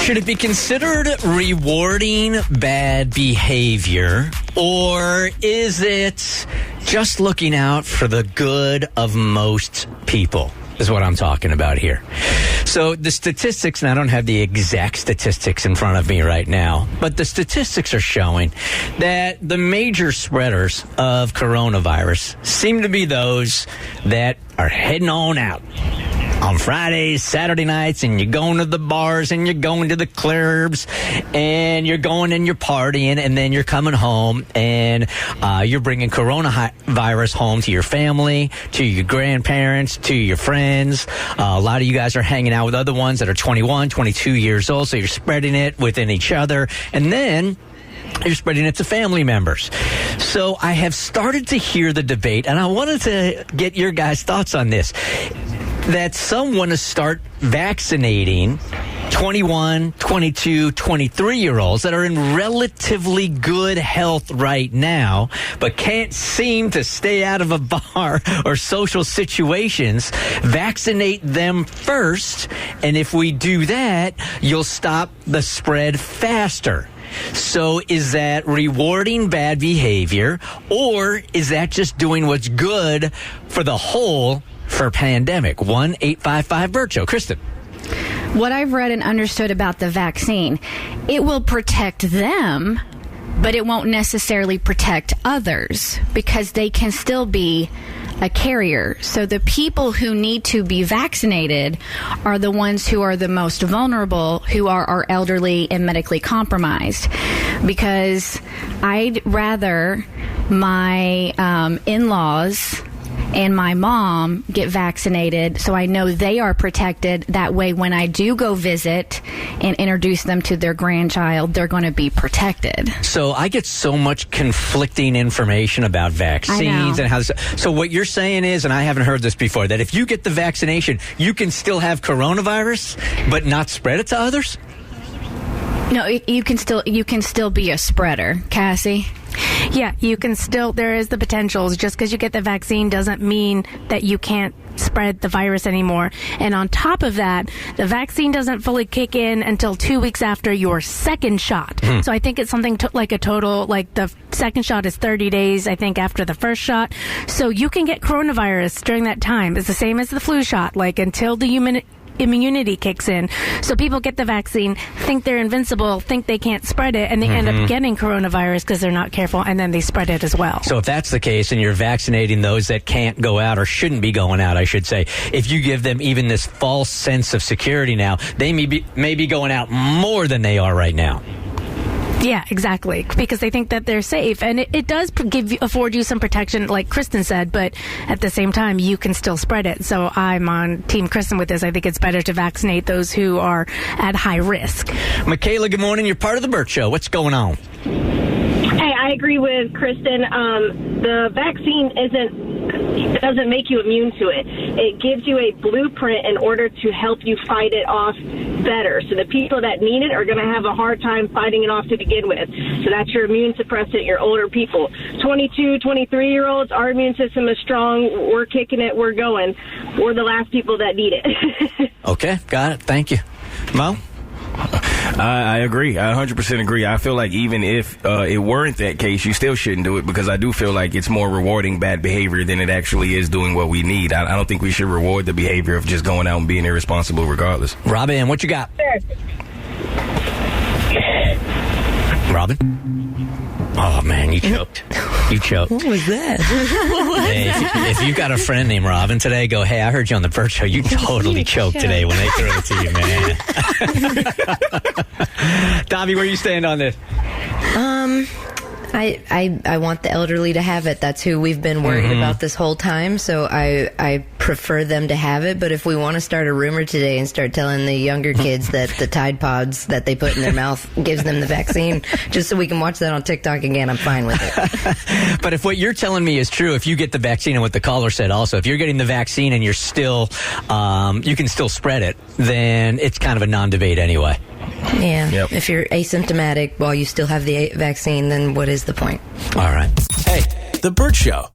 Should it be considered rewarding bad behavior, or is it just looking out for the good of most people? Is what I'm talking about here. So the statistics, and I don't have the exact statistics in front of me right now, but the statistics are showing that the major spreaders of coronavirus seem to be those that are heading on out on Fridays, Saturday nights, and you're going to the bars, and you're going to the clubs, and you're going and you're partying, and then you're coming home, and you're bringing coronavirus home to your family, to your grandparents, to your friends. A lot of you guys are hanging out with other ones that are 21, 22 years old, so you're spreading it within each other, and then you're spreading it to family members. So I have started to hear the debate, and I wanted to get your guys' thoughts on this, that some want to start vaccinating 21, 22, 23-year-olds that are in relatively good health right now, but can't seem to stay out of a bar or social situations. Vaccinate them first, and if we do that, you'll stop the spread faster. So is that rewarding bad behavior, or is that just doing what's good for the whole for pandemic? 1-855-BERT Show. Kristen. What I've read and understood about the vaccine, it will protect them, but it won't necessarily protect others because they can still be a carrier. So the people who need to be vaccinated are the ones who are the most vulnerable, who are our elderly and medically compromised. Because I'd rather my in-laws and my mom get vaccinated so I know they are protected. That way, when I do go visit and introduce them to their grandchild, they're going to be protected. So I get so much conflicting information about vaccines and how this, so what you're saying is, and I haven't heard this before, that if you get the vaccination, you can still have coronavirus but not spread it to others? No, you can still be a spreader, Cassie. Yeah, you can still, there is the potentials. Just because you get the vaccine doesn't mean that you can't spread the virus anymore. And on top of that, the vaccine doesn't fully kick in until 2 weeks after your second shot. So I think it's something like a total, like the second shot is 30 days, I think, after the first shot. So you can get coronavirus during that time. It's the same as the flu shot, like until the immunity kicks in. So people get the vaccine, think they're invincible, think they can't spread it, and they end up getting coronavirus because they're not careful, and then they spread it as well. So if that's the case, and you're vaccinating those that can't go out, or shouldn't be going out, I should say, if you give them even this false sense of security now, they may be going out more than they are right now. Yeah, exactly, because they think that they're safe, and it does afford you some protection, like Kristen said, but at the same time, you can still spread it. So I'm on Team Kristen with this. I think it's better to vaccinate those who are at high risk. Michaela, good morning. You're part of the Bert Show. What's going on? Hey, I agree with Kristen. The vaccine doesn't make you immune to it. It gives you a blueprint in order to help you fight it off better. So the people that need it are going to have a hard time fighting it off to begin with. So that's your immune suppressant, your older people. 22, 23-year-olds, our immune system is strong. We're kicking it. We're going. We're the last people that need it. Okay, got it. Thank you. Mo? I agree. I 100% agree. I feel like even if it weren't that case, you still shouldn't do it, because I do feel like it's more rewarding bad behavior than it actually is doing what we need. I don't think we should reward the behavior of just going out and being irresponsible regardless. Robin, what you got? Robin? Oh, man, you choked. You choked. What was that? Hey, if you've got a friend named Robin today, go, hey, I heard you on the Bert Show. You totally choked today when they threw it to you, man. Dobby, where you stand on this? I want the elderly to have it. That's who we've been worried about this whole time. So I prefer them to have it. But if we want to start a rumor today and start telling the younger kids that the Tide Pods that they put in their mouth gives them the vaccine, just so we can watch that on TikTok again, I'm fine with it. But if what you're telling me is true, if you get the vaccine, and what the caller said also, if you're getting the vaccine and you're still, you can still spread it, then it's kind of a non-debate anyway. Yeah. Yep. If you're asymptomatic while you still have the vaccine, then what is the point? All right. Hey, The Bert Show.